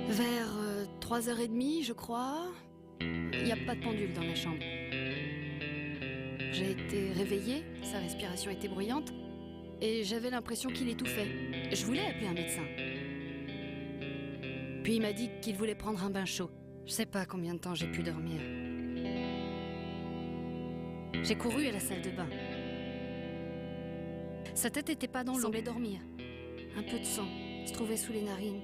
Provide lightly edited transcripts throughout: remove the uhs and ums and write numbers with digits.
Vers 3h30, je crois, il n'y a pas de pendule dans la chambre. J'ai été réveillée, sa respiration était bruyante, et j'avais l'impression qu'il étouffait. Je voulais appeler un médecin. Puis il m'a dit qu'il voulait prendre un bain chaud. Je sais pas combien de temps j'ai pu dormir. J'ai couru à la salle de bain. Sa tête était pas dans l'eau. Il semblait dormir. Un peu de sang se trouvait sous les narines.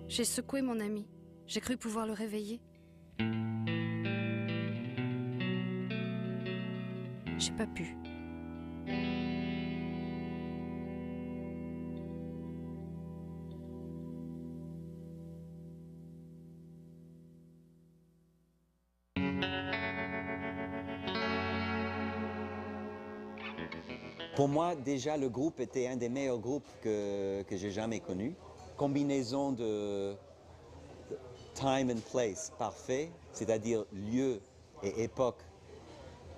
J'ai secoué mon ami. J'ai cru pouvoir le réveiller. J'ai pas pu. Pour moi, déjà, le groupe était un des meilleurs groupes que j'ai jamais connu. Combinaison de time and place parfait, c'est-à-dire lieu et époque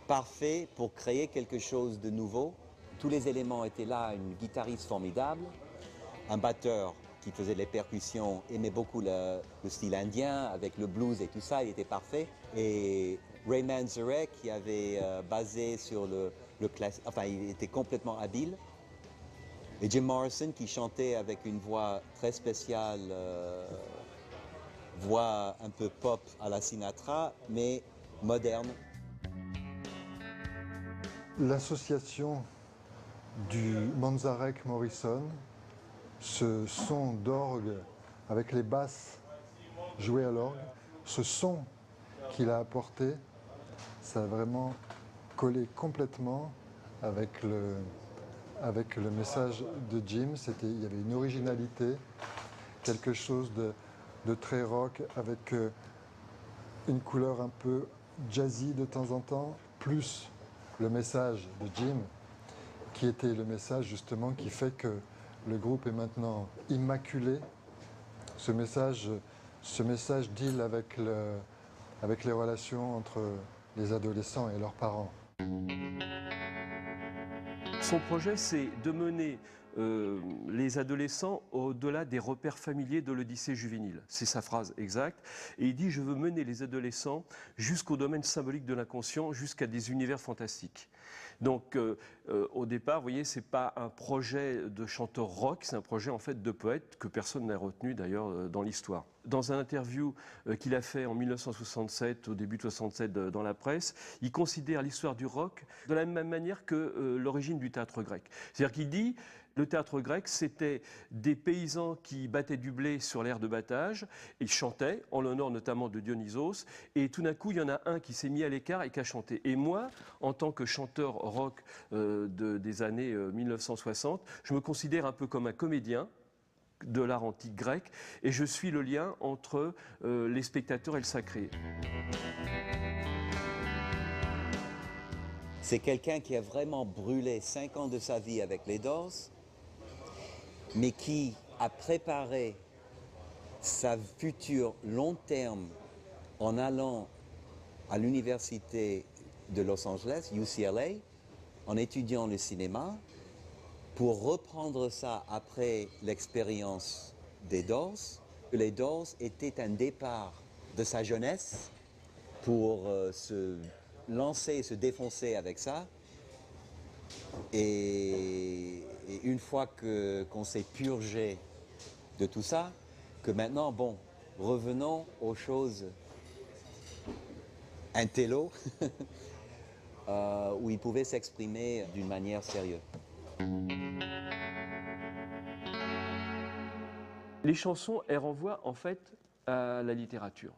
parfait pour créer quelque chose de nouveau. Tous les éléments étaient là, une guitariste formidable, un batteur qui faisait les percussions, aimait beaucoup le style indien avec le blues et tout ça, il était parfait. Et Ray Manzarek qui avait basé sur le classique, enfin il était complètement habile. Et Jim Morrison qui chantait avec une voix très spéciale, voix un peu pop à la Sinatra, mais moderne. L'association du Manzarek-Morrison, ce son d'orgue avec les basses jouées à l'orgue, ce son qu'il a apporté, ça a vraiment collé complètement avec le message de Jim. Il y avait une originalité, quelque chose de très rock avec une couleur un peu jazzy de temps en temps, plus le message de Jim, qui était le message justement qui fait que le groupe est maintenant immaculé. Ce message deal avec les relations entre les adolescents et leurs parents. Son projet, c'est de mener les adolescents au-delà des repères familiers de l'Odyssée juvénile. C'est sa phrase exacte. Et il dit « Je veux mener les adolescents jusqu'au domaine symbolique de l'inconscient, jusqu'à des univers fantastiques ». Donc, au départ, vous voyez, c'est pas un projet de chanteur rock, c'est un projet en fait de poète que personne n'a retenu d'ailleurs dans l'histoire. Dans un interview qu'il a fait en 1967, au début de 67 dans la presse, il considère l'histoire du rock de la même manière que l'origine du théâtre grec. C'est-à-dire qu'il dit le théâtre grec, c'était des paysans qui battaient du blé sur l'aire de battage, ils chantaient, en l'honneur notamment de Dionysos, et tout d'un coup, il y en a un qui s'est mis à l'écart et qui a chanté. Et moi, en tant que chanteur rock des années 1960, je me considère un peu comme un comédien de l'art antique grec, et je suis le lien entre les spectateurs et le sacré. C'est quelqu'un qui a vraiment brûlé 5 ans de sa vie avec les Doors, mais qui a préparé sa future long terme en allant à l'université de Los Angeles, UCLA, en étudiant le cinéma, pour reprendre ça après l'expérience des Doors. Les Doors étaient un départ de sa jeunesse pour se lancer, se défoncer avec ça. Et une fois qu'on s'est purgé de tout ça, que maintenant, bon, revenons aux choses intello, où il pouvait s'exprimer d'une manière sérieuse. Les chansons, elles renvoient en fait à la littérature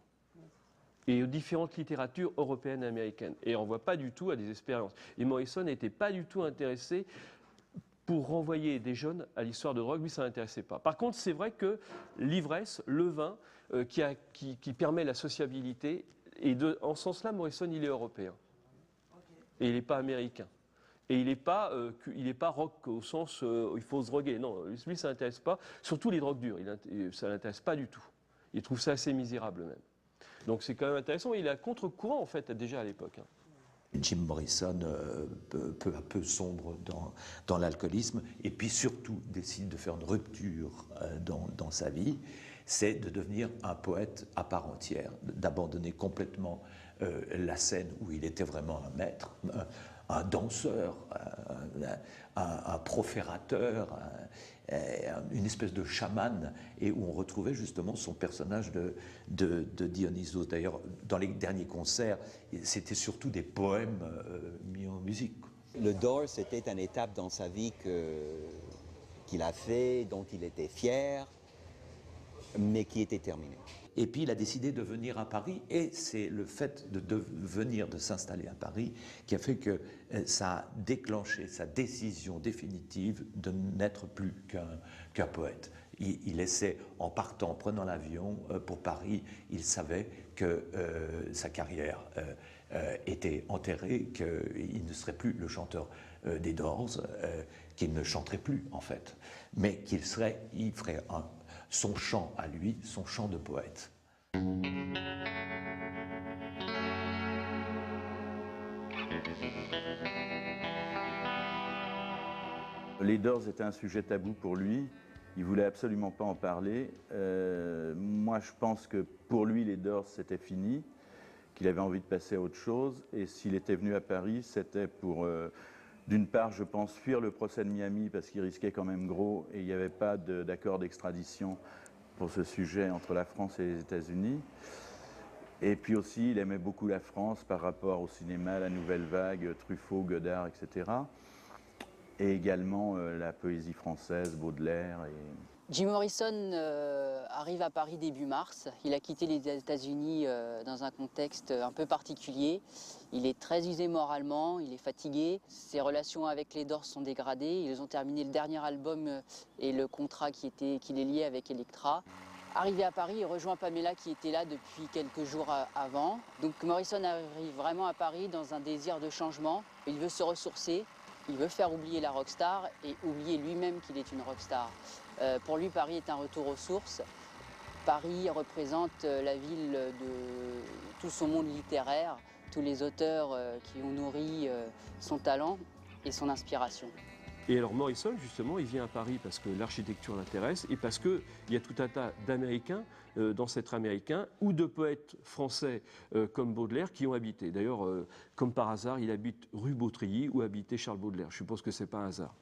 et aux différentes littératures européennes et américaines. Et on ne voit pas du tout à des expériences. Et Morrison n'était pas du tout intéressé pour renvoyer des jeunes à l'histoire de drogue. Lui, ça ne l'intéressait pas. Par contre, c'est vrai que l'ivresse, le vin, qui permet la sociabilité, et en ce sens-là, Morrison, il est européen. Et il n'est pas américain. Et il n'est pas rock au sens où il faut se droguer. Non, lui, ça ne l'intéresse pas. Surtout les drogues dures, ça ne l'intéresse pas du tout. Il trouve ça assez misérable même. Donc c'est quand même intéressant. Il est à contre-courant, en fait, déjà à l'époque. Jim Morrison, peu à peu, sombre dans l'alcoolisme et puis surtout décide de faire une rupture dans sa vie, c'est de devenir un poète à part entière, d'abandonner complètement la scène où il était vraiment un maître, un danseur, un proférateur, une espèce de chaman, et où on retrouvait justement son personnage de Dionysos. D'ailleurs, dans les derniers concerts, c'était surtout des poèmes mis en musique. Le Doors, c'était une étape dans sa vie qu'il a fait, dont il était fier, mais qui était terminée. Et puis il a décidé de venir à Paris, et c'est le fait de s'installer à Paris qui a fait que ça a déclenché sa décision définitive de n'être plus qu'un poète. Il laissait, en partant, en prenant l'avion pour Paris, il savait que sa carrière était enterrée, qu'il ne serait plus le chanteur des Doors, qu'il ne chanterait plus en fait, mais il ferait son chant à lui, son chant de poète. Les Doors étaient un sujet tabou pour lui. Il voulait absolument pas en parler. Moi, je pense que pour lui, les Doors, c'était fini, qu'il avait envie de passer à autre chose. Et s'il était venu à Paris, c'était pour, d'une part, je pense, fuir le procès de Miami, parce qu'il risquait quand même gros, et il n'y avait pas d'accord d'extradition pour ce sujet entre la France et les États-Unis. Et puis aussi, il aimait beaucoup la France par rapport au cinéma, la Nouvelle Vague, Truffaut, Godard, etc. Et également la poésie française, Baudelaire. Jim Morrison arrive à Paris début mars. Il a quitté les États-Unis dans un contexte un peu particulier. Il est très usé moralement, il est fatigué. Ses relations avec les Doors sont dégradées. Ils ont terminé le dernier album et le contrat qui les liait avec Elektra. Arrivé à Paris, il rejoint Pamela qui était là depuis quelques jours avant. Donc Morrison arrive vraiment à Paris dans un désir de changement. Il veut se ressourcer, il veut faire oublier la rockstar et oublier lui-même qu'il est une rockstar. Pour lui, Paris est un retour aux sources. Paris représente la ville de tout son monde littéraire, tous les auteurs qui ont nourri son talent et son inspiration. Et alors Morrison, justement, il vient à Paris parce que l'architecture l'intéresse et parce qu'il y a tout un tas d'Américains, d'ancêtres américains, ou de poètes français comme Baudelaire qui ont habité. D'ailleurs, comme par hasard, il habite rue Beautrilly où habitait Charles Baudelaire. Je suppose que ce n'est pas un hasard.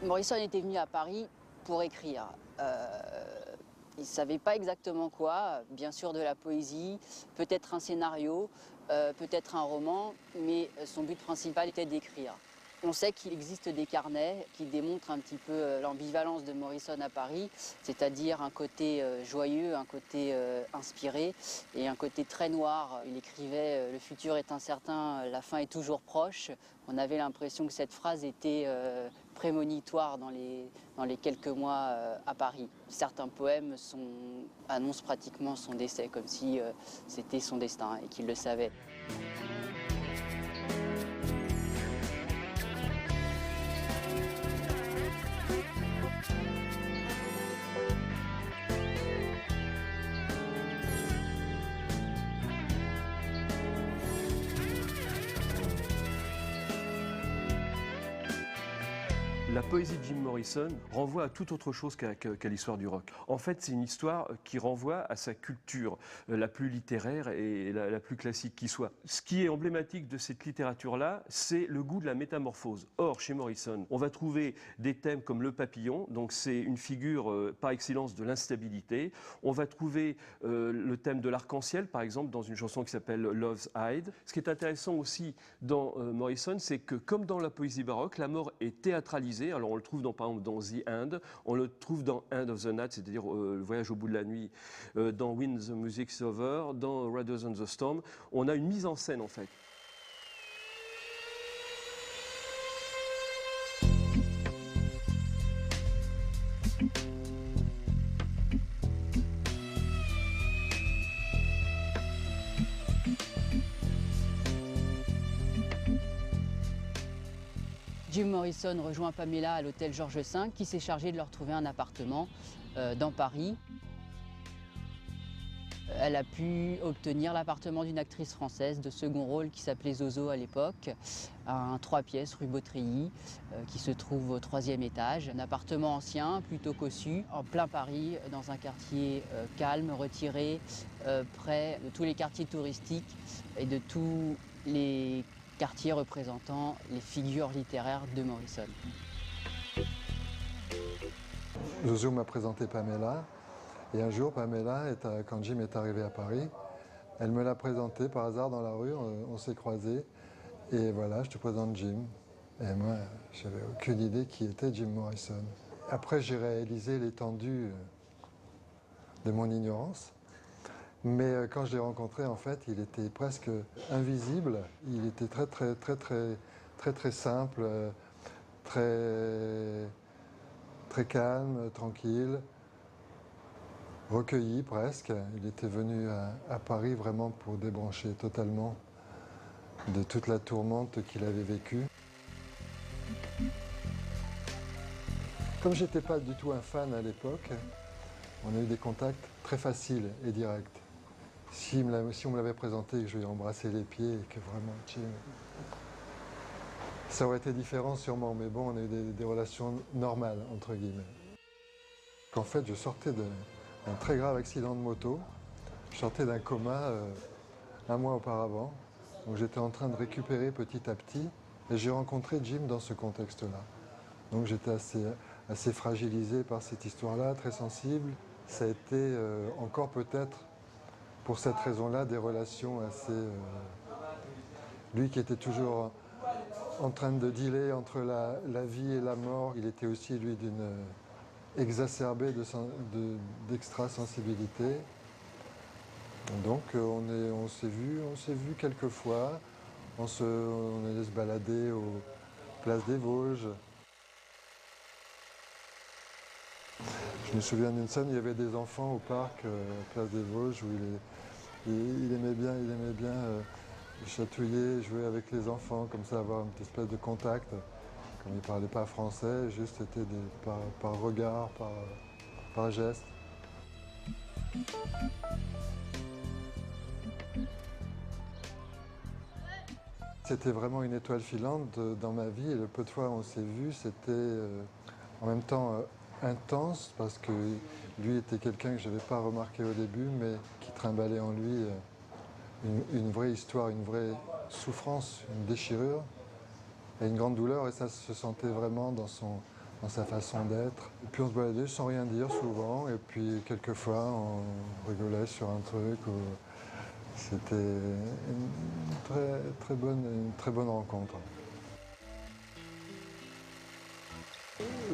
Morrison était venu à Paris pour écrire. Il ne savait pas exactement quoi, bien sûr de la poésie, peut-être un scénario, peut-être un roman, mais son but principal était d'écrire. On sait qu'il existe des carnets qui démontrent un petit peu l'ambivalence de Morrison à Paris, c'est-à-dire un côté joyeux, un côté inspiré et un côté très noir. Il écrivait « Le futur est incertain, la fin est toujours proche ». On avait l'impression que cette phrase était prémonitoire dans les quelques mois à Paris. Certains poèmes annoncent pratiquement son décès, comme si c'était son destin et qu'il le savait. La poésie de Jim Morrison renvoie à toute autre chose qu'à l'histoire du rock. En fait, c'est une histoire qui renvoie à sa culture la plus littéraire et la plus classique qui soit. Ce qui est emblématique de cette littérature-là, c'est le goût de la métamorphose. Or, chez Morrison, on va trouver des thèmes comme le papillon, donc c'est une figure par excellence de l'instabilité. On va trouver le thème de l'arc-en-ciel, par exemple, dans une chanson qui s'appelle Love's Hide. Ce qui est intéressant aussi dans Morrison, c'est que comme dans la poésie baroque, la mort est théâtralisée. Alors on le trouve par exemple dans The End, on le trouve dans End of the Night, c'est-à-dire le voyage au bout de la nuit, dans When the Music's Over, dans Rather Than the Storm. On a une mise en scène en fait. Jim Morrison rejoint Pamela à l'hôtel Georges V, qui s'est chargé de leur trouver un appartement dans Paris. Elle a pu obtenir l'appartement d'une actrice française de second rôle qui s'appelait Zozo à l'époque, un 3 pièces rue Beautreilly qui se trouve au 3e étage. Un appartement ancien, plutôt cossu, en plein Paris, dans un quartier calme, retiré, près de tous les quartiers touristiques et de tous les quartiers représentant les figures littéraires de Morrison. Zozo m'a présenté Pamela. Et un jour, Pamela, quand Jim est arrivé à Paris, elle me l'a présenté par hasard dans la rue, on s'est croisés. Et voilà, je te présente Jim. Et moi, je n'avais aucune idée qui était Jim Morrison. Après, j'ai réalisé l'étendue de mon ignorance. Mais quand je l'ai rencontré, en fait, il était presque invisible. Il était très simple, très calme, tranquille. Recueilli presque. Il était venu à Paris vraiment pour débrancher totalement de toute la tourmente qu'il avait vécue. Comme j'étais pas du tout un fan à l'époque, on a eu des contacts très faciles et directs. Si on me l'avait présenté et que je lui ai embrassé les pieds et que vraiment Jim, ça aurait été différent sûrement, mais bon, on a eu des relations normales entre guillemets. En fait, je sortais d'un très grave accident de moto. Je sortais d'un coma un mois auparavant. Donc j'étais en train de récupérer petit à petit. Et j'ai rencontré Jim dans ce contexte-là. Donc j'étais assez fragilisé par cette histoire-là, très sensible. Ça a été encore peut-être, pour cette raison-là, des relations assez... Lui qui était toujours en train de dealer entre la vie et la mort, il était aussi, lui, d'une... exacerbé d'extra-sensibilité. Donc on s'est vu quelques fois, on allait se balader aux places des Vosges. Je me souviens d'une scène, il y avait des enfants au parc, place des Vosges, où il aimait bien chatouiller, jouer avec les enfants, comme ça avoir une espèce de contact. Comme il ne parlait pas français, juste c'était par regard, par geste. C'était vraiment une étoile filante dans ma vie et le peu de fois où on s'est vu, c'était en même temps intense parce que lui était quelqu'un que je n'avais pas remarqué au début mais qui trimballait en lui une vraie histoire, une vraie souffrance, une déchirure. Et une grande douleur, et ça se sentait vraiment dans sa façon d'être. Et puis on se baladait sans rien dire souvent, et puis quelquefois on rigolait sur un truc. C'était une très bonne rencontre.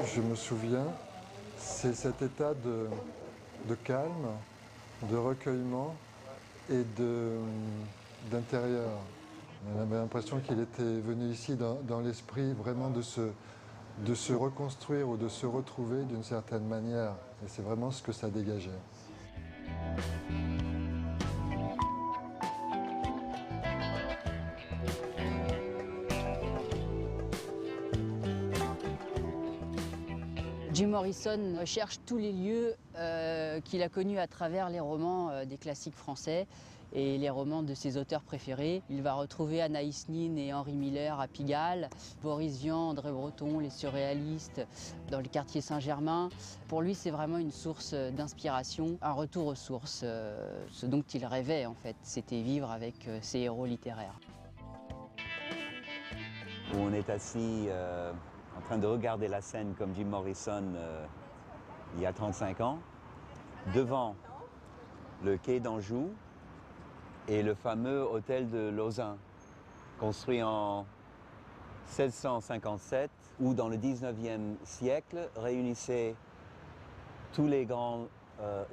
Je me souviens, c'est cet état de calme, de recueillement et d'intérieur. On avait l'impression qu'il était venu ici dans l'esprit vraiment de se reconstruire ou de se retrouver d'une certaine manière. Et c'est vraiment ce que ça dégageait. Jim Morrison recherche tous les lieux qu'il a connus à travers les romans des classiques français et les romans de ses auteurs préférés. Il va retrouver Anaïs Nin et Henri Miller à Pigalle, Boris Vian, André Breton, les surréalistes dans le quartier Saint-Germain. Pour lui, c'est vraiment une source d'inspiration, un retour aux sources. Ce dont il rêvait, en fait, c'était vivre avec ses héros littéraires. On est assis en train de regarder la scène comme Jim Morrison il y a 35 ans, devant le quai d'Anjou et le fameux hôtel de Lausanne, construit en 1657, où dans le 19e siècle réunissait tous les grands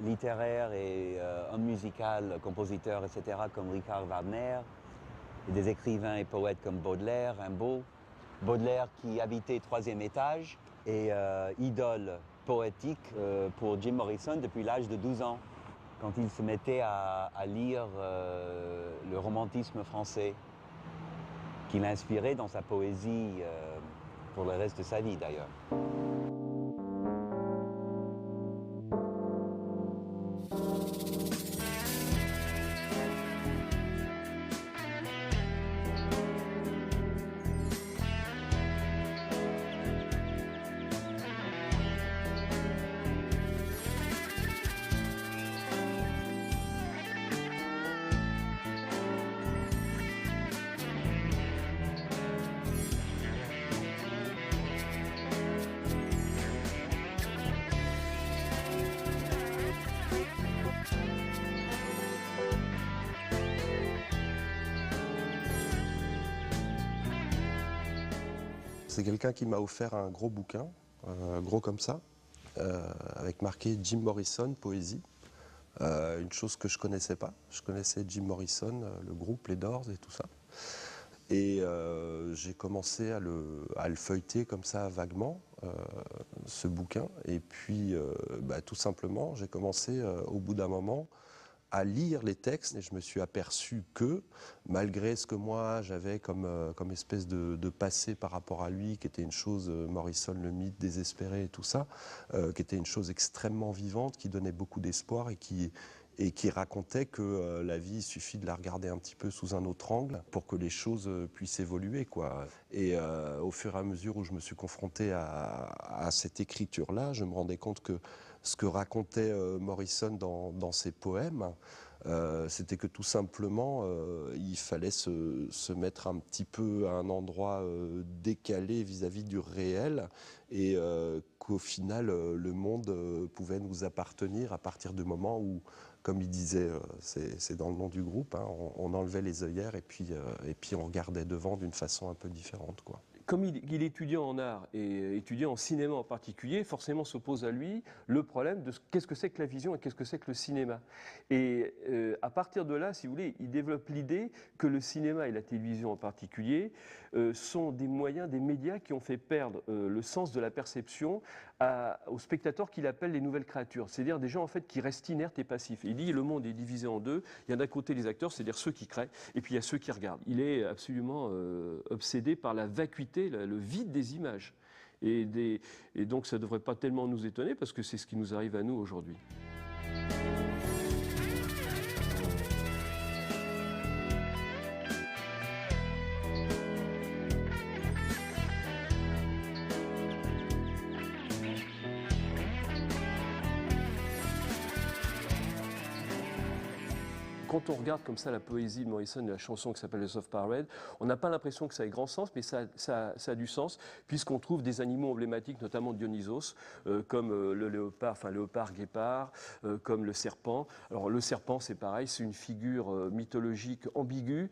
littéraires et hommes musicaux, compositeurs, etc., comme Richard Wagner, et des écrivains et poètes comme Baudelaire, Rimbaud. Baudelaire qui habitait 3e étage et idole poétique pour Jim Morrison depuis l'âge de 12 ans, quand il se mettait à lire le romantisme français, qu'il inspirait dans sa poésie pour le reste de sa vie d'ailleurs. C'est quelqu'un qui m'a offert un gros bouquin, gros comme ça, avec marqué Jim Morrison, poésie. Une chose que je ne connaissais pas. Je connaissais Jim Morrison, le groupe, les Doors et tout ça. Et j'ai commencé à le feuilleter comme ça vaguement, ce bouquin. Et puis, tout simplement, j'ai commencé au bout d'un moment à lire les textes et je me suis aperçu que, malgré ce que moi j'avais comme espèce de passé par rapport à lui, qui était une chose, Morrison, le mythe désespéré et tout ça, qui était une chose extrêmement vivante, qui donnait beaucoup d'espoir et qui racontait que la vie, il suffit de la regarder un petit peu sous un autre angle pour que les choses puissent évoluer, quoi. Et au fur et à mesure où je me suis confronté à cette écriture-là, je me rendais compte que ce que racontait Morrison dans ses poèmes, c'était que tout simplement, il fallait se mettre un petit peu à un endroit décalé vis-à-vis du réel et qu'au final, le monde pouvait nous appartenir à partir du moment où, comme il disait, c'est dans le nom du groupe, hein, on enlevait les œillères et puis on regardait devant d'une façon un peu différente, quoi. Comme il étudiait en art et étudiait en cinéma en particulier, forcément s'oppose à lui le problème de qu'est-ce que c'est que la vision et qu'est-ce que c'est que le cinéma. Et à partir de là, si vous voulez, il développe l'idée que le cinéma et la télévision en particulier sont des moyens, des médias qui ont fait perdre le sens de la perception aux spectateurs qu'il appelle les nouvelles créatures, c'est-à-dire des gens en fait qui restent inertes et passifs. Il dit le monde est divisé en deux, il y a d'un côté les acteurs, c'est-à-dire ceux qui créent, et puis il y a ceux qui regardent. Il est absolument obsédé par la vacuité, le vide des images. Et donc ça ne devrait pas tellement nous étonner parce que c'est ce qui nous arrive à nous aujourd'hui. Quand on regarde comme ça la poésie de Morrison et la chanson qui s'appelle The Soft Parade, on n'a pas l'impression que ça ait grand sens, mais ça a du sens, puisqu'on trouve des animaux emblématiques, notamment Dionysos, comme le léopard, enfin léopard, guépard, comme le serpent. Alors le serpent, c'est pareil, c'est une figure mythologique ambiguë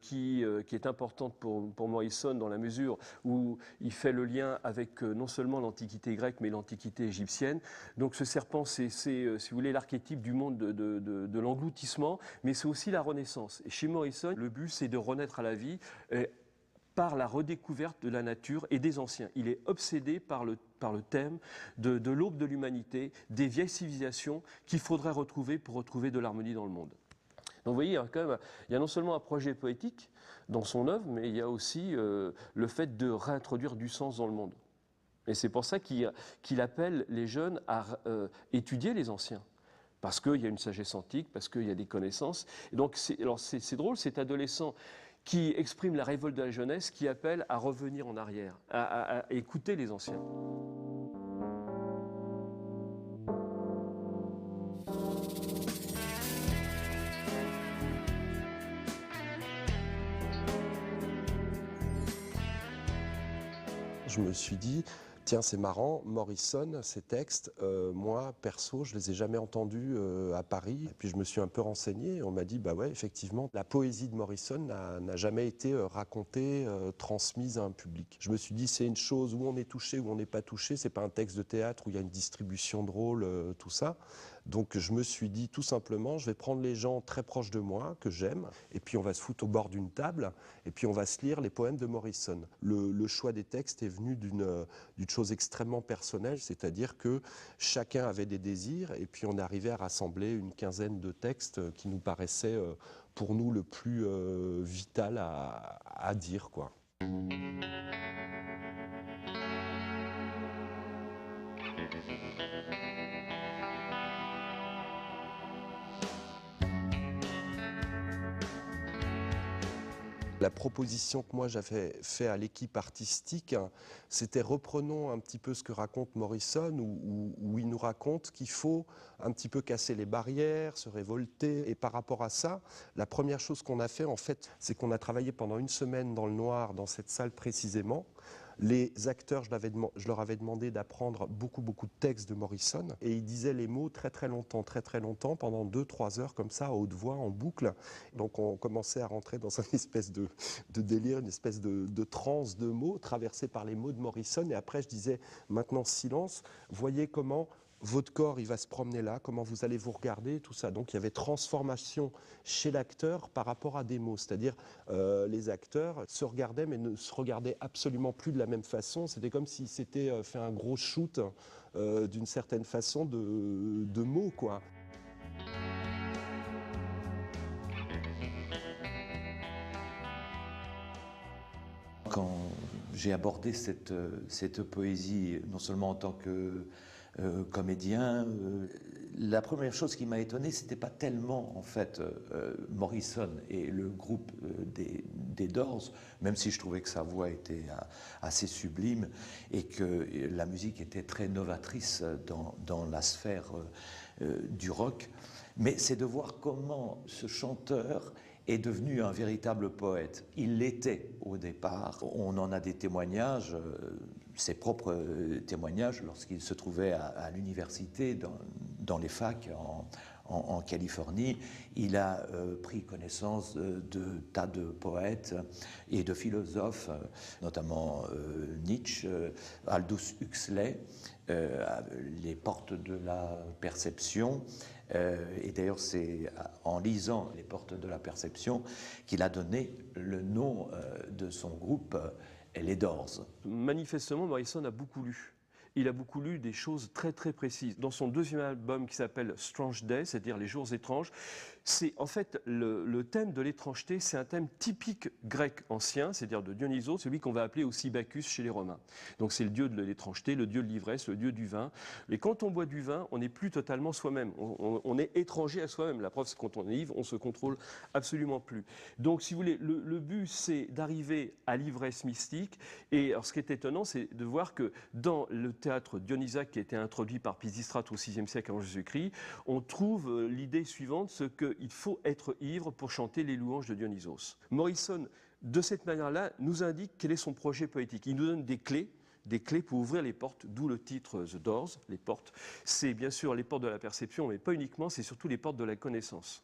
qui est importante pour Morrison dans la mesure où il fait le lien avec non seulement l'Antiquité grecque, mais l'Antiquité égyptienne. Donc ce serpent, c'est si vous voulez, l'archétype du monde de l'engloutissement, mais c'est aussi la renaissance. Et chez Morrison, le but, c'est de renaître à la vie par la redécouverte de la nature et des anciens. Il est obsédé par le thème de l'aube de l'humanité, des vieilles civilisations qu'il faudrait retrouver pour retrouver de l'harmonie dans le monde. Donc vous voyez, il y a non seulement un projet poétique dans son œuvre, mais il y a aussi le fait de réintroduire du sens dans le monde. Et c'est pour ça qu'il appelle les jeunes à étudier les anciens. Parce qu'il y a une sagesse antique, parce qu'il y a des connaissances. Et donc, c'est drôle, cet adolescent qui exprime la révolte de la jeunesse, qui appelle à revenir en arrière, à écouter les anciens. Je me suis dit, tiens, c'est marrant, Morrison, ces textes, moi, perso, je les ai jamais entendus à Paris. Et puis je me suis un peu renseigné, on m'a dit, bah ouais, effectivement, la poésie de Morrison n'a jamais été racontée, transmise à un public. Je me suis dit, c'est une chose où on est touché, où on n'est pas touché, c'est pas un texte de théâtre où il y a une distribution de rôles, tout ça. Donc je me suis dit tout simplement, je vais prendre les gens très proches de moi, que j'aime, et puis on va se foutre au bord d'une table, et puis on va se lire les poèmes de Morrison. Le choix des textes est venu d'une chose extrêmement personnelle, c'est-à-dire que chacun avait des désirs, et puis on est arrivé à rassembler une quinzaine de textes qui nous paraissaient pour nous le plus vital à dire, quoi. La proposition que moi j'avais fait à l'équipe artistique, c'était reprenons un petit peu ce que raconte Morrison, où il nous raconte qu'il faut un petit peu casser les barrières, se révolter. Et par rapport à ça, la première chose qu'on a fait, en fait, c'est qu'on a travaillé pendant une semaine dans le noir, dans cette salle précisément. Les acteurs, je leur avais demandé d'apprendre beaucoup de textes de Morrison, et ils disaient les mots très longtemps, pendant 2-3 heures comme ça, à haute voix, en boucle. Donc on commençait à rentrer dans une espèce de délire, une espèce de transe de mots, traversée par les mots de Morrison. Et après je disais, maintenant silence, voyez comment votre corps, il va se promener là, comment vous allez vous regarder, tout ça. Donc il y avait transformation chez l'acteur par rapport à des mots. C'est-à-dire les acteurs se regardaient, mais ne se regardaient absolument plus de la même façon. C'était comme s'ils s'étaient fait un gros shoot d'une certaine façon de mots, quoi. Quand j'ai abordé cette poésie, non seulement en tant que comédien, la première chose qui m'a étonné, c'était pas tellement en fait Morrison et le groupe des Doors, même si je trouvais que sa voix était assez sublime et que la musique était très novatrice dans la sphère du rock, mais c'est de voir comment ce chanteur est devenu un véritable poète. Il l'était au départ. On en a des témoignages, ses propres témoignages, lorsqu'il se trouvait à l'université, dans les facs en Californie. Il a pris connaissance de tas de poètes et de philosophes, notamment Nietzsche, Aldous Huxley, les portes de la perception. Et d'ailleurs, c'est en lisant les portes de la perception qu'il a donné le nom de son groupe, les Doors. Manifestement, Morrison a beaucoup lu. Il a beaucoup lu des choses très précises. Dans son deuxième album qui s'appelle Strange Days, c'est-à-dire les jours étranges, c'est en fait le thème de l'étrangeté, c'est un thème typique grec ancien, c'est-à-dire de Dionysos, celui qu'on va appeler aussi Bacchus chez les Romains. Donc c'est le dieu de l'étrangeté, le dieu de l'ivresse, le dieu du vin. Mais quand on boit du vin, on n'est plus totalement soi-même. On est étranger à soi-même. La preuve, c'est quand on est ivre, on se contrôle absolument plus. Donc si vous voulez, le but, c'est d'arriver à l'ivresse mystique. Et alors, ce qui est étonnant, c'est de voir que dans le théâtre dionysaque qui a été introduit par Pisistrate au VIe siècle avant Jésus-Christ, on trouve l'idée suivante, ce qu'il faut être ivre pour chanter les louanges de Dionysos. Morrison, de cette manière-là, nous indique quel est son projet poétique. Il nous donne des clés pour ouvrir les portes, d'où le titre The Doors, les portes. C'est bien sûr les portes de la perception, mais pas uniquement, c'est surtout les portes de la connaissance.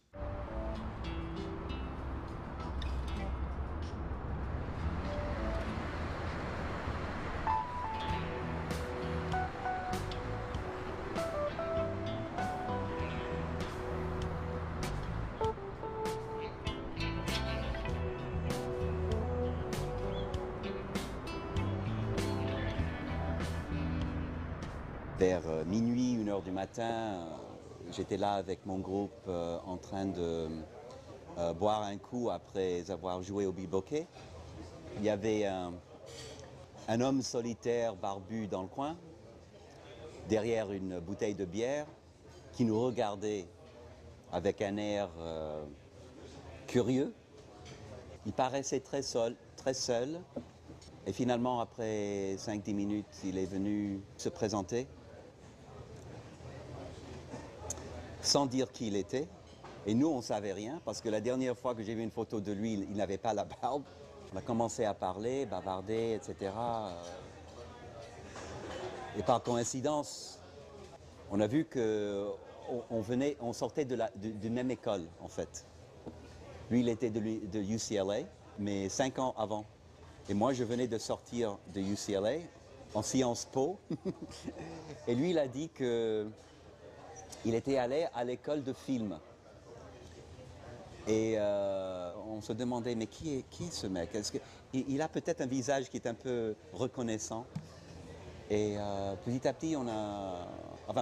Vers minuit, 1h du matin, j'étais là avec mon groupe en train de boire un coup après avoir joué au bilboquet. Il y avait un homme solitaire barbu dans le coin, derrière une bouteille de bière, qui nous regardait avec un air curieux. Il paraissait très seul. Et finalement, après 5-10 minutes, il est venu se présenter, sans dire qui il était. Et nous, on ne savait rien, parce que la dernière fois que j'ai vu une photo de lui, il n'avait pas la barbe. On a commencé à parler, bavarder, etc. Et par coïncidence, on a vu qu'on sortait de même école, en fait. Lui, il était de UCLA, mais 5 ans avant. Et moi, je venais de sortir de UCLA en Sciences Po. Et lui, il a dit qu'il était allé à l'école de film. Et on se demandait, mais qui est ce mec? Il a peut-être un visage qui est un peu reconnaissant. Et petit à petit,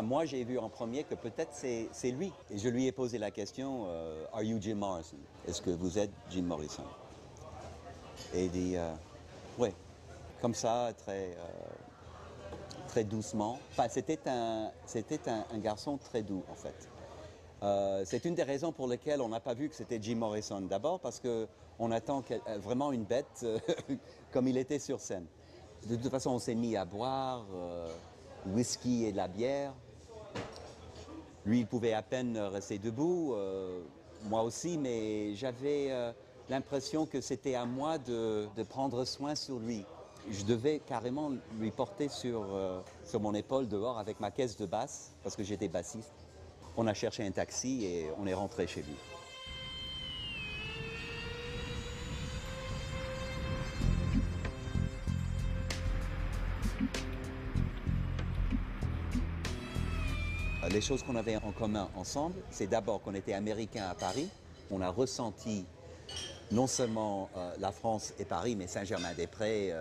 moi, j'ai vu en premier que peut-être c'est lui. Et je lui ai posé la question, Are you Jim Morrison? Est-ce que vous êtes Jim Morrison? Et il dit, oui, comme ça, très doucement. Enfin, c'était un garçon très doux, en fait. C'est une des raisons pour lesquelles on n'a pas vu que c'était Jim Morrison. D'abord parce qu'on attend vraiment une bête comme il était sur scène. De toute façon, on s'est mis à boire whisky et de la bière. Lui, il pouvait à peine rester debout, moi aussi, mais j'avais l'impression que c'était à moi de prendre soin sur lui. Je devais carrément lui porter sur mon épaule dehors avec ma caisse de basse, parce que j'étais bassiste. On a cherché un taxi et on est rentré chez lui. Les choses qu'on avait en commun ensemble, c'est d'abord qu'on était américains à Paris. On a ressenti non seulement la France et Paris, mais Saint-Germain-des-Prés,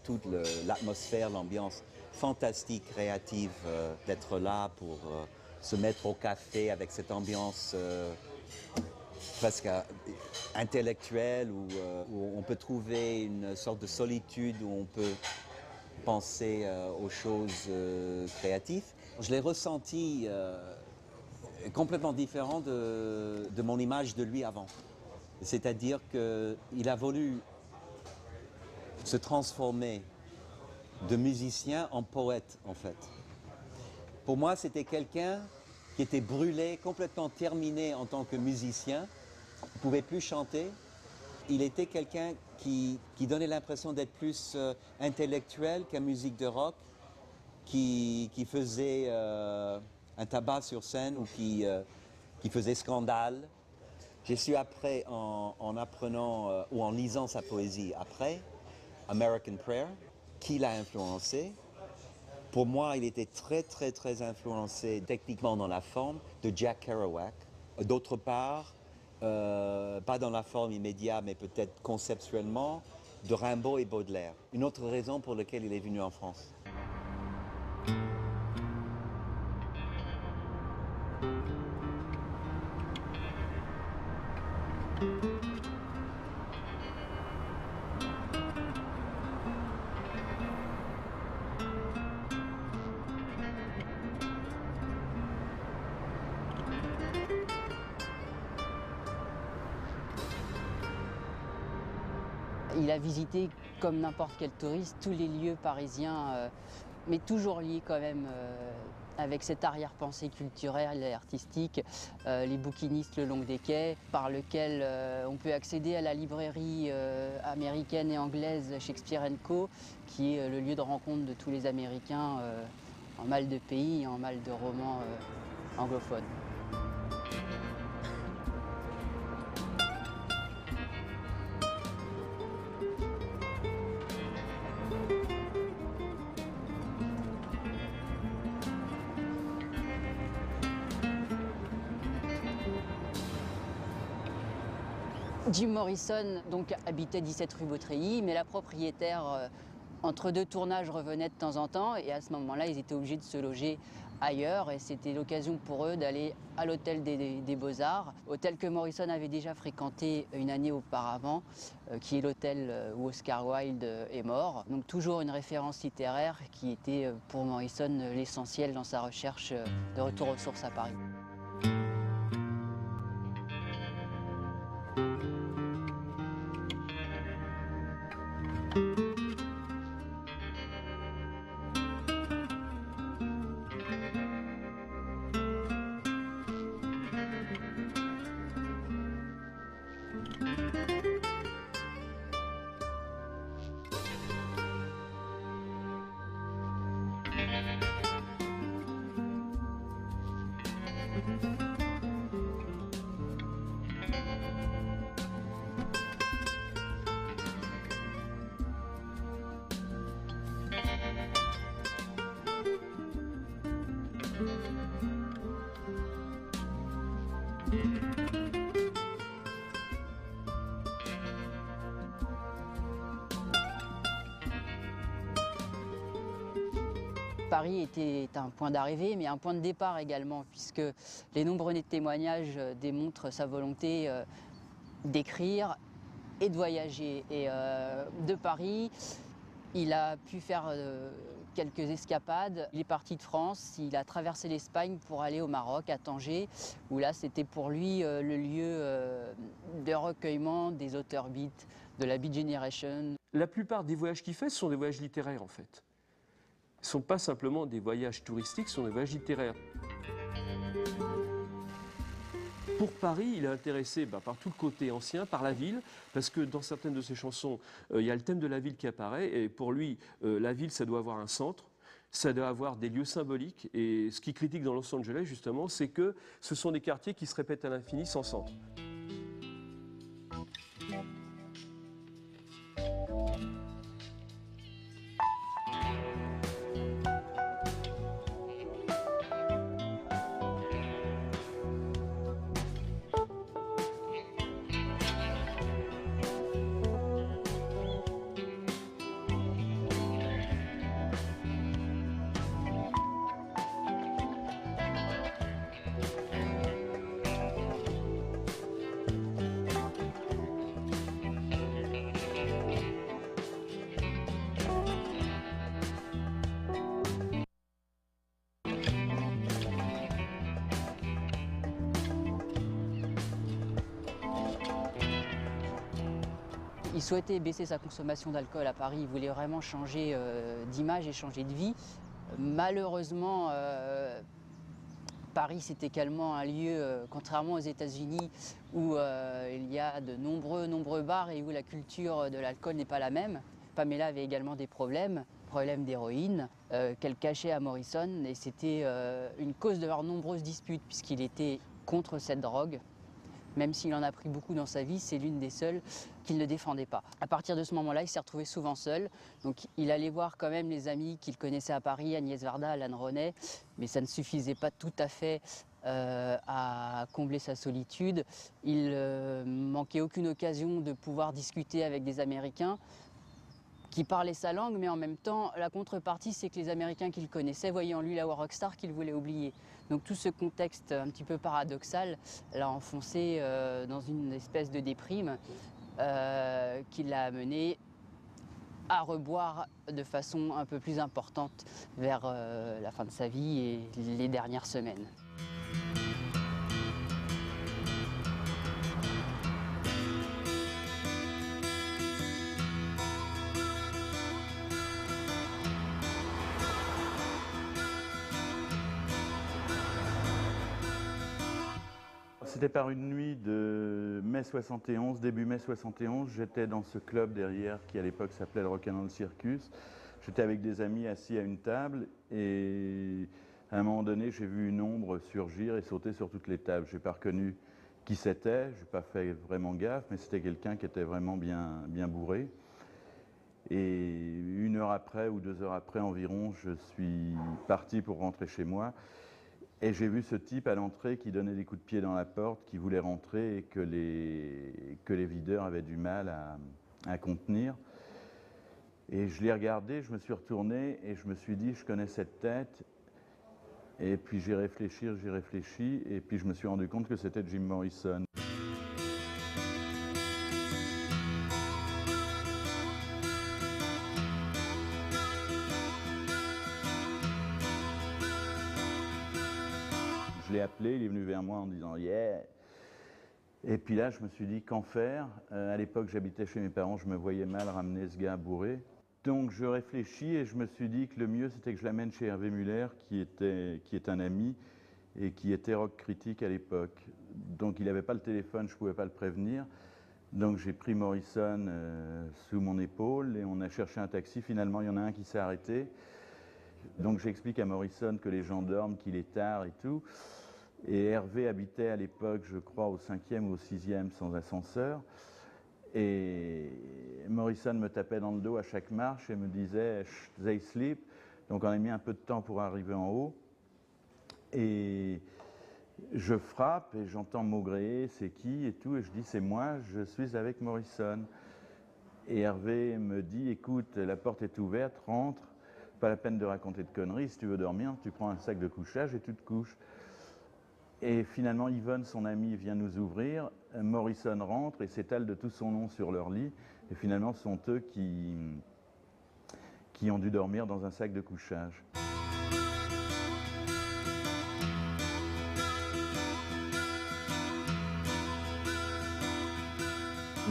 toute l'atmosphère, l'ambiance fantastique, créative d'être là pour se mettre au café avec cette ambiance presque intellectuelle où on peut trouver une sorte de solitude, où on peut penser aux choses créatives. Je l'ai ressenti complètement différent de mon image de lui avant. C'est-à-dire qu'il a voulu se transformer de musicien en poète, en fait. Pour moi, c'était quelqu'un qui était brûlé, complètement terminé en tant que musicien. Il ne pouvait plus chanter. Il était quelqu'un qui donnait l'impression d'être plus intellectuel qu'un musique de rock, qui faisait un tabac sur scène ou qui faisait scandale. J'ai su après, en apprenant ou en lisant sa poésie après, American Prayer, qui l'a influencé. Pour moi, il était très influencé techniquement dans la forme de Jack Kerouac. D'autre part, pas dans la forme immédiate, mais peut-être conceptuellement, de Rimbaud et Baudelaire. Une autre raison pour laquelle il est venu en France. Il a visité, comme n'importe quel touriste, tous les lieux parisiens, mais toujours liés quand même avec cette arrière-pensée culturelle et artistique, les bouquinistes le long des quais, par lequel on peut accéder à la librairie américaine et anglaise Shakespeare & Co, qui est le lieu de rencontre de tous les Américains en mal de pays et en mal de romans anglophones. Jim Morrison donc, habitait 17 rue Beautreilly, mais la propriétaire, entre deux tournages, revenait de temps en temps. Et à ce moment-là, ils étaient obligés de se loger ailleurs et c'était l'occasion pour eux d'aller à l'hôtel des Beaux-Arts, hôtel que Morrison avait déjà fréquenté une année auparavant, qui est l'hôtel où Oscar Wilde est mort. Donc toujours une référence littéraire qui était pour Morrison l'essentiel dans sa recherche de retour aux sources à Paris. Paris était un point d'arrivée, mais un point de départ également, puisque les nombreux témoignages démontrent sa volonté d'écrire et de voyager. Et de Paris, il a pu faire quelques escapades. Il est parti de France, il a traversé l'Espagne pour aller au Maroc, à Tanger, où là c'était pour lui le lieu de recueillement des auteurs beat, de la Beat Generation. La plupart des voyages qu'il fait sont des voyages littéraires en fait. Ce ne sont pas simplement des voyages touristiques, ce sont des voyages littéraires. Pour Paris, il est intéressé par tout le côté ancien, par la ville, parce que dans certaines de ses chansons, il y a le thème de la ville qui apparaît, et pour lui, la ville, ça doit avoir un centre, ça doit avoir des lieux symboliques, et ce qu'il critique dans Los Angeles, justement, c'est que ce sont des quartiers qui se répètent à l'infini sans centre. Il souhaitait baisser sa consommation d'alcool à Paris, il voulait vraiment changer d'image et changer de vie. Malheureusement, Paris, c'est également un lieu, contrairement aux États-Unis, où il y a de nombreux bars et où la culture de l'alcool n'est pas la même. Pamela avait également des problèmes d'héroïne, qu'elle cachait à Morrison, et c'était une cause de leurs nombreuses disputes, puisqu'il était contre cette drogue. Même s'il en a pris beaucoup dans sa vie, c'est l'une des seules qu'il ne défendait pas. À partir de ce moment-là, il s'est retrouvé souvent seul. Donc il allait voir quand même les amis qu'il connaissait à Paris, Agnès Varda, Alan René, mais ça ne suffisait pas tout à fait à combler sa solitude. Il manquait aucune occasion de pouvoir discuter avec des Américains qui parlaient sa langue, mais en même temps, la contrepartie, c'est que les Américains qu'il connaissait voyaient en lui la rockstar qu'il voulait oublier. Donc tout ce contexte un petit peu paradoxal l'a enfoncé dans une espèce de déprime qui l'a amené à reboire de façon un peu plus importante vers la fin de sa vie et les dernières semaines. C'était par une nuit de mai 71, début mai 71. J'étais dans ce club derrière qui à l'époque s'appelait le Rock'n'Roll Circus. J'étais avec des amis assis à une table et à un moment donné, j'ai vu une ombre surgir et sauter sur toutes les tables. Je n'ai pas reconnu qui c'était, je n'ai pas fait vraiment gaffe, mais c'était quelqu'un qui était vraiment bien bourré. Et 1 heure après ou 2 heures après environ, je suis parti pour rentrer chez moi. Et j'ai vu ce type à l'entrée qui donnait des coups de pied dans la porte, qui voulait rentrer et que les videurs avaient du mal à contenir. Et je l'ai regardé, je me suis retourné et je me suis dit, je connais cette tête. Et puis j'ai réfléchi, et puis je me suis rendu compte que c'était Jim Morrison. Je l'ai appelé, il est venu vers moi en disant « Yeah !» Et puis là, je me suis dit, qu'en faire? À l'époque, j'habitais chez mes parents, je me voyais mal ramener ce gars bourré. Donc je réfléchis et je me suis dit que le mieux, c'était que je l'amène chez Hervé Muller, qui est un ami et qui était rock critique à l'époque. Donc il n'avait pas le téléphone, je ne pouvais pas le prévenir. Donc j'ai pris Morrison sous mon épaule et on a cherché un taxi. Finalement, il y en a un qui s'est arrêté. Donc j'explique à Morrison que les gens dorment, qu'il est tard et tout. Et Hervé habitait à l'époque, je crois, au 5e ou au 6e sans ascenseur. Et Morrison me tapait dans le dos à chaque marche et me disait « they sleep ». Donc on a mis un peu de temps pour arriver en haut. Et je frappe et j'entends maugréer « c'est qui ?» et tout. Et je dis « c'est moi, je suis avec Morrison ». Et Hervé me dit « écoute, la porte est ouverte, rentre, pas la peine de raconter de conneries. Si tu veux dormir, tu prends un sac de couchage et tu te couches ». Et finalement, Yvonne, son amie, vient nous ouvrir. Morrison rentre et s'étale de tout son long sur leur lit. Et finalement, ce sont eux qui ont dû dormir dans un sac de couchage.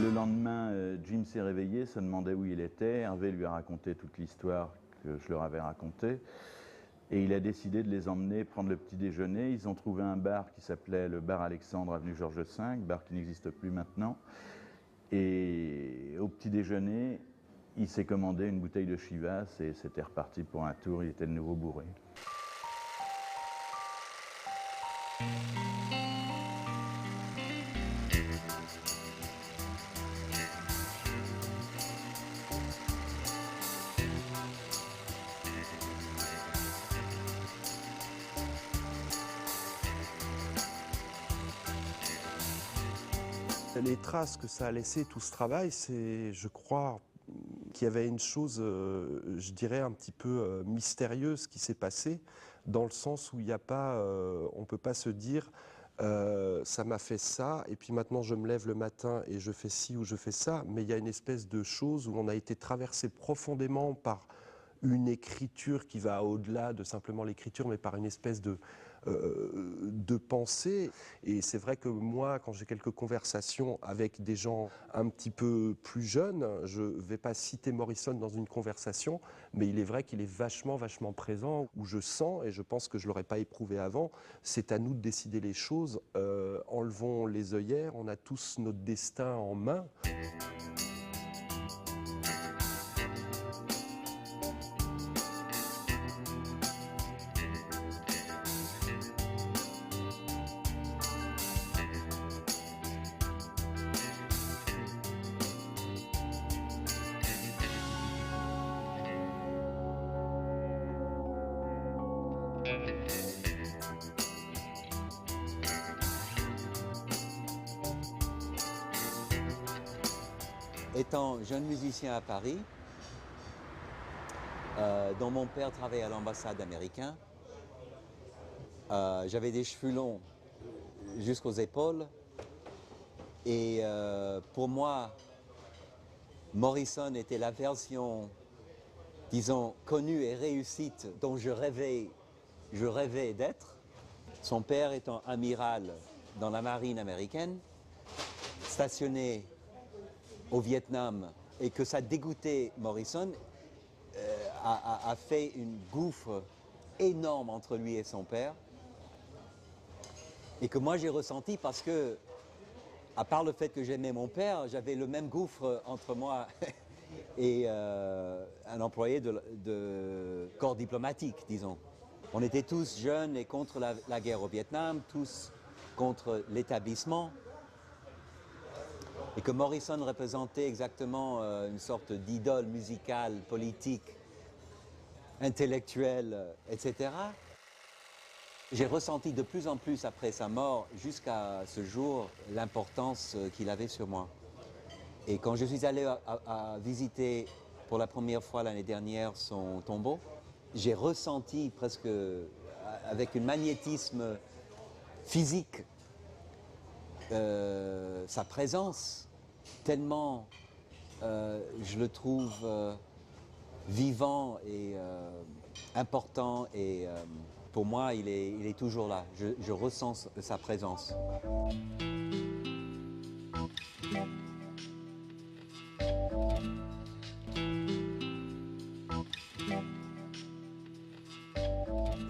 Le lendemain, Jim s'est réveillé, se demandait où il était. Hervé lui a raconté toute l'histoire que je leur avais racontée. Et il a décidé de les emmener prendre le petit déjeuner. Ils ont trouvé un bar qui s'appelait le bar Alexandre, avenue Georges V, bar qui n'existe plus maintenant. Et au petit déjeuner, il s'est commandé une bouteille de Chivas et c'était reparti pour un tour. Il était de nouveau bourré. Les traces que ça a laissé, tout ce travail, c'est, je crois, qu'il y avait une chose, je dirais, un petit peu mystérieuse qui s'est passée, dans le sens où il n'y a pas, on ne peut pas se dire, ça m'a fait ça, et puis maintenant je me lève le matin et je fais ci ou je fais ça, mais il y a une espèce de chose où on a été traversé profondément par une écriture qui va au-delà de simplement l'écriture, mais par une espèce de pensée. Et c'est vrai que moi, quand j'ai quelques conversations avec des gens un petit peu plus jeunes, je ne vais pas citer Morrison dans une conversation, mais il est vrai qu'il est vachement présent, où je sens, et je pense que je ne l'aurais pas éprouvé avant, c'est à nous de décider les choses. Enlevons les œillères, on a tous notre destin en main. Étant jeune musicien à Paris, dont mon père travaillait à l'ambassade américaine, j'avais des cheveux longs jusqu'aux épaules et pour moi, Morrison était la version, disons, connue et réussite dont je rêvais d'être. Son père étant amiral dans la marine américaine, stationné au Vietnam, et que ça dégoûtait Morrison, a fait une gouffre énorme entre lui et son père, et que moi j'ai ressenti parce que, à part le fait que j'aimais mon père, j'avais le même gouffre entre moi et un employé de corps diplomatique, disons. On était tous jeunes et contre la guerre au Vietnam, tous contre l'établissement. Et que Morrison représentait exactement une sorte d'idole musicale, politique, intellectuelle, etc. J'ai ressenti de plus en plus après sa mort, jusqu'à ce jour, l'importance qu'il avait sur moi. Et quand je suis allé à visiter pour la première fois l'année dernière son tombeau, j'ai ressenti presque avec un magnétisme physique, sa présence, tellement je le trouve vivant et important, et pour moi il est toujours là, je ressens sa présence.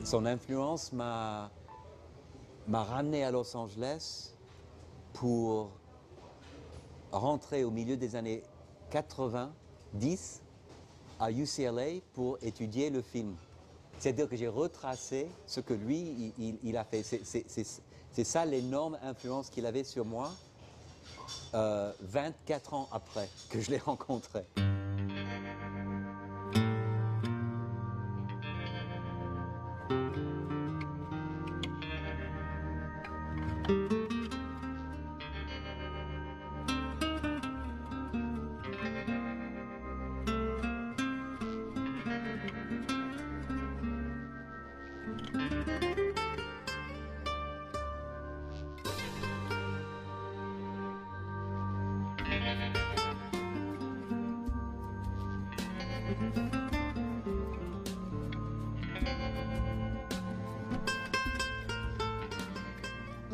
Son influence m'a ramené à Los Angeles pour rentrer au milieu des années 90 à UCLA pour étudier le film. C'est-à-dire que j'ai retracé ce que lui, il a fait. C'est ça l'énorme influence qu'il avait sur moi 24 ans après que je l'ai rencontré.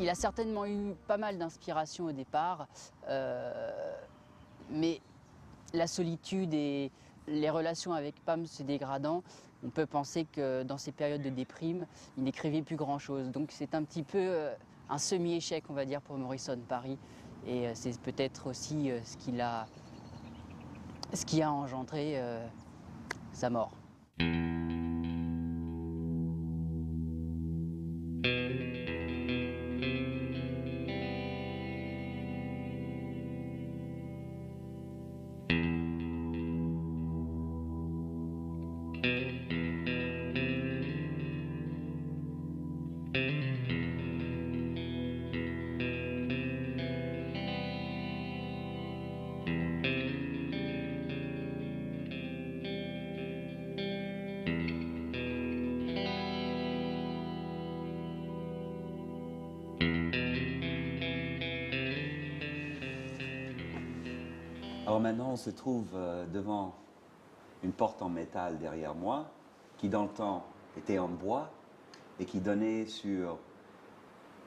Il a certainement eu pas mal d'inspiration au départ, mais la solitude et les relations avec Pam se dégradant, on peut penser que dans ces périodes de déprime, il n'écrivait plus grand-chose. Donc c'est un petit peu un semi-échec, on va dire, pour Morrison, Paris. Et c'est peut-être aussi ce qui a engendré sa mort. Alors maintenant, on se trouve devant une porte en métal derrière moi, qui dans le temps était en bois et qui donnait sur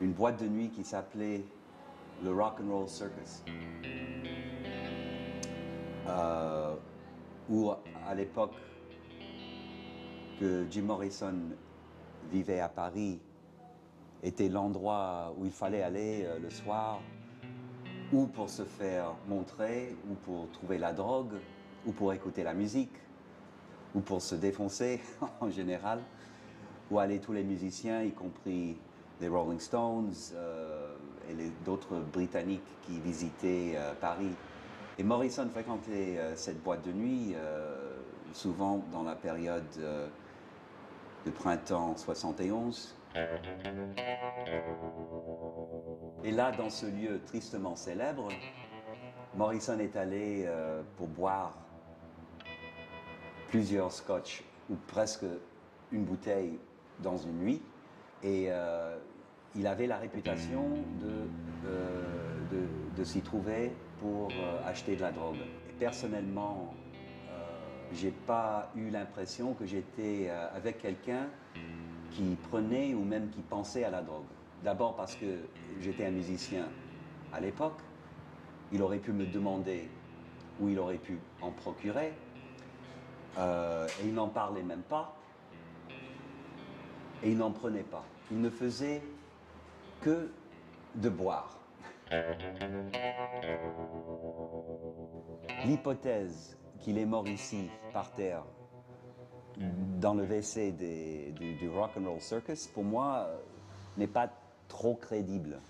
une boîte de nuit qui s'appelait le Rock and Roll Circus. Où à l'époque que Jim Morrison vivait à Paris, était l'endroit où il fallait aller le soir, ou pour se faire montrer, ou pour trouver la drogue, ou pour écouter la musique, ou pour se défoncer en général, où allaient tous les musiciens, y compris les Rolling Stones et d'autres Britanniques qui visitaient Paris. Et Morrison fréquentait cette boîte de nuit, souvent dans la période de printemps 71. Et là, dans ce lieu tristement célèbre, Morrison est allé pour boire plusieurs scotch, ou presque une bouteille dans une nuit. Et il avait la réputation de s'y trouver pour acheter de la drogue. Et personnellement, j'ai pas eu l'impression que j'étais avec quelqu'un qui prenait ou même qui pensait à la drogue. D'abord parce que j'étais un musicien à l'époque, il aurait pu me demander où il aurait pu en procurer, et il n'en parlait même pas, et il n'en prenait pas. Il ne faisait que de boire. L'hypothèse qu'il est mort ici, par terre, dans le WC du Rock and Roll Circus, pour moi, n'est pas trop crédible.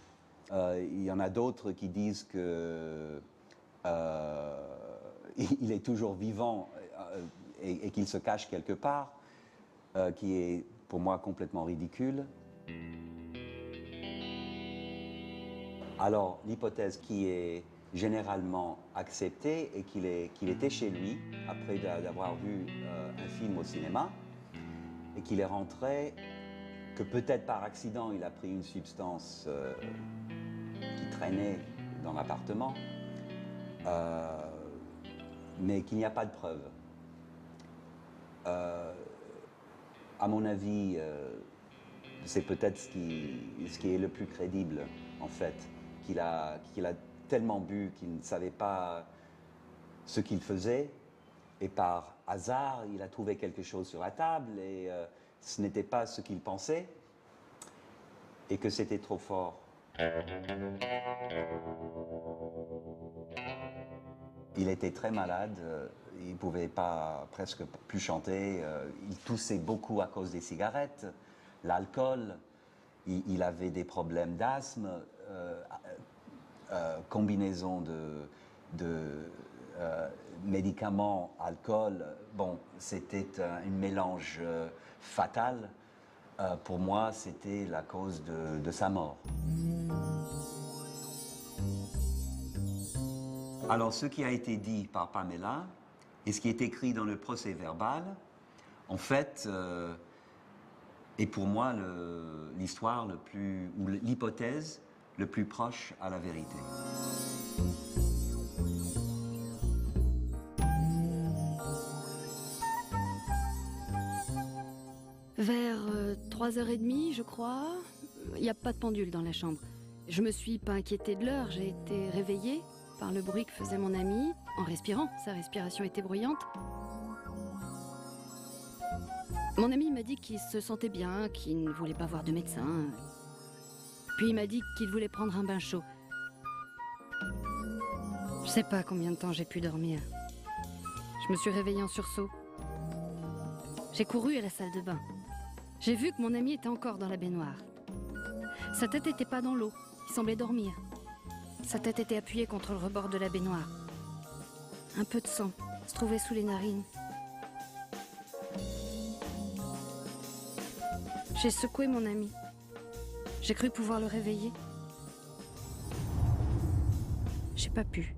Il y en a d'autres qui disent que il est toujours vivant et qu'il se cache quelque part, qui est pour moi complètement ridicule. Alors, l'hypothèse qui est généralement acceptée est qu'il était chez lui après d'avoir vu un film au cinéma et qu'il est rentré que peut-être par accident il a pris une substance qui traînait dans l'appartement, mais qu'il n'y a pas de preuves. À mon avis, c'est peut-être ce qui est le plus crédible, en fait, qu'il a tellement bu qu'il ne savait pas ce qu'il faisait, et par hasard, il a trouvé quelque chose sur la table, et ce n'était pas ce qu'il pensait, et que c'était trop fort. Il était très malade, il ne pouvait presque plus chanter, il toussait beaucoup à cause des cigarettes, l'alcool, il avait des problèmes d'asthme, combinaison de médicaments, alcool, bon, c'était un mélange fatal. Pour moi, c'était la cause de sa mort. Alors, ce qui a été dit par Pamela et ce qui est écrit dans le procès-verbal, en fait, est pour moi l'histoire ou l'hypothèse le plus proche à la vérité. Vers 3h30, je crois, il n'y a pas de pendule dans la chambre. Je me suis pas inquiétée de l'heure, j'ai été réveillée par le bruit que faisait mon ami en respirant. Sa respiration était bruyante. Mon ami m'a dit qu'il se sentait bien, qu'il ne voulait pas voir de médecin. Puis il m'a dit qu'il voulait prendre un bain chaud. Je sais pas combien de temps j'ai pu dormir. Je me suis réveillée en sursaut. J'ai couru à la salle de bain. J'ai vu que mon ami était encore dans la baignoire. Sa tête n'était pas dans l'eau, il semblait dormir. Sa tête était appuyée contre le rebord de la baignoire. Un peu de sang se trouvait sous les narines. J'ai secoué mon ami. J'ai cru pouvoir le réveiller. J'ai pas pu.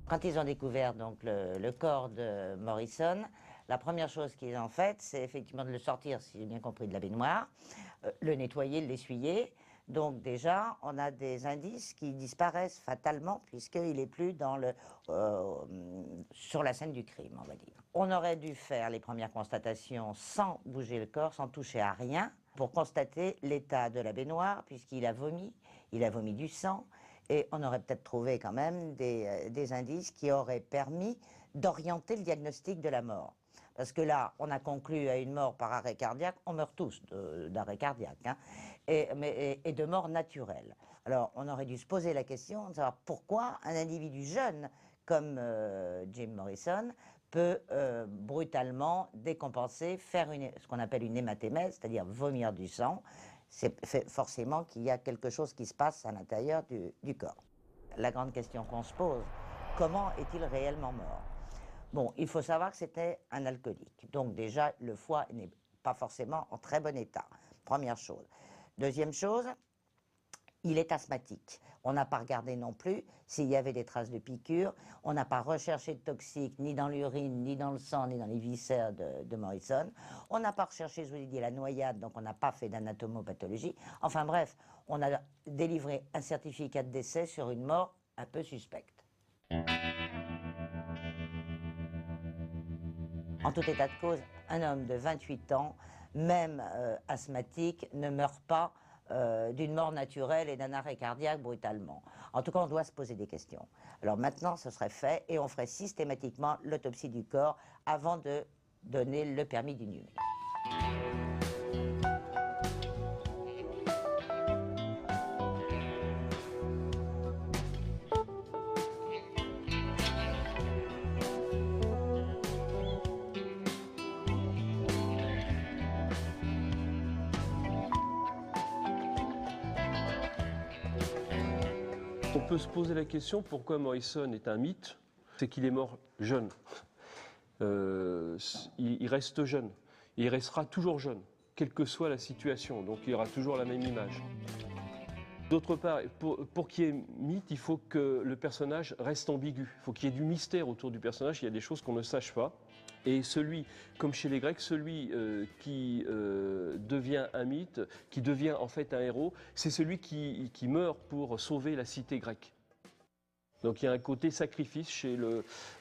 Quand ils ont découvert donc le corps de Morrison, la première chose qu'ils ont faite, c'est effectivement de le sortir, si j'ai bien compris, de la baignoire, le nettoyer, l'essuyer. Donc déjà, on a des indices qui disparaissent fatalement puisqu'il n'est plus sur la scène du crime, on va dire. On aurait dû faire les premières constatations sans bouger le corps, sans toucher à rien, pour constater l'état de la baignoire, puisqu'il a vomi du sang, et on aurait peut-être trouvé quand même des indices qui auraient permis d'orienter le diagnostic de la mort. Parce que là, on a conclu à une mort par arrêt cardiaque, on meurt tous d'arrêt cardiaque, hein, et de mort naturelle. Alors, on aurait dû se poser la question de savoir pourquoi un individu jeune comme Jim Morrison peut brutalement décompenser, faire ce qu'on appelle une hématémèse, c'est-à-dire vomir du sang. C'est forcément qu'il y a quelque chose qui se passe à l'intérieur du corps. La grande question qu'on se pose, comment est-il réellement mort ? Bon, il faut savoir que c'était un alcoolique. Donc déjà, le foie n'est pas forcément en très bon état. Première chose. Deuxième chose, il est asthmatique. On n'a pas regardé non plus s'il y avait des traces de piqûres. On n'a pas recherché de toxiques ni dans l'urine, ni dans le sang, ni dans les viscères de Morrison. On n'a pas recherché, je vous l'ai dit, la noyade, donc on n'a pas fait d'anatomopathologie. Enfin bref, on a délivré un certificat de décès sur une mort un peu suspecte. En tout état de cause, un homme de 28 ans, même asthmatique, ne meurt pas d'une mort naturelle et d'un arrêt cardiaque brutalement. En tout cas, on doit se poser des questions. Alors maintenant, ce serait fait et on ferait systématiquement l'autopsie du corps avant de donner le permis d'inhumer. On peut se poser la question pourquoi Morrison est un mythe, c'est qu'il est mort jeune. Il reste jeune, et il restera toujours jeune, quelle que soit la situation, donc il y aura toujours la même image. D'autre part, pour qu'il y ait mythe, il faut que le personnage reste ambigu. Il faut qu'il y ait du mystère autour du personnage. Il y a des choses qu'on ne sache pas. Et celui, comme chez les Grecs, celui qui devient un mythe, qui devient en fait un héros, c'est celui qui meurt pour sauver la cité grecque. Donc il y a un côté sacrifice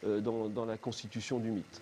dans la constitution du mythe.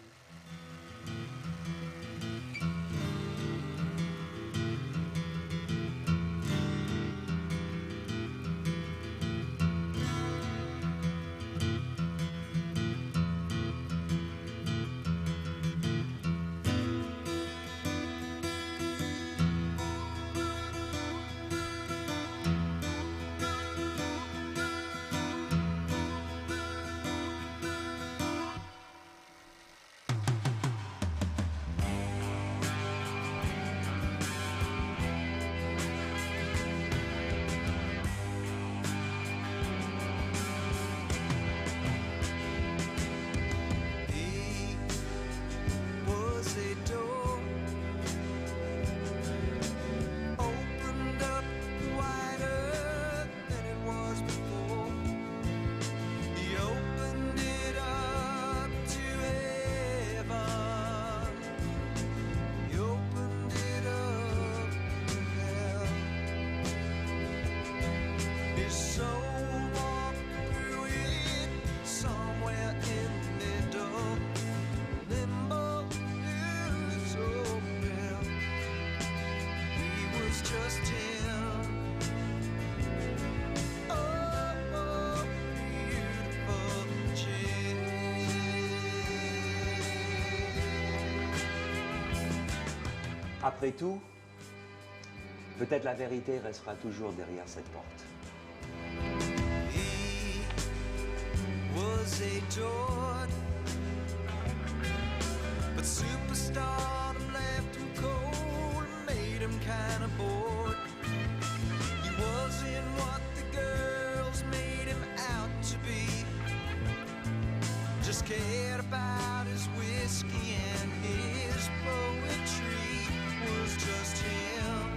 Après tout, peut-être la vérité restera toujours derrière cette porte. He was adored, but superstardom left him cold and made him kind of bored. He wasn't what the girls made him out to be, just cared about his whiskey and his poetry was just him.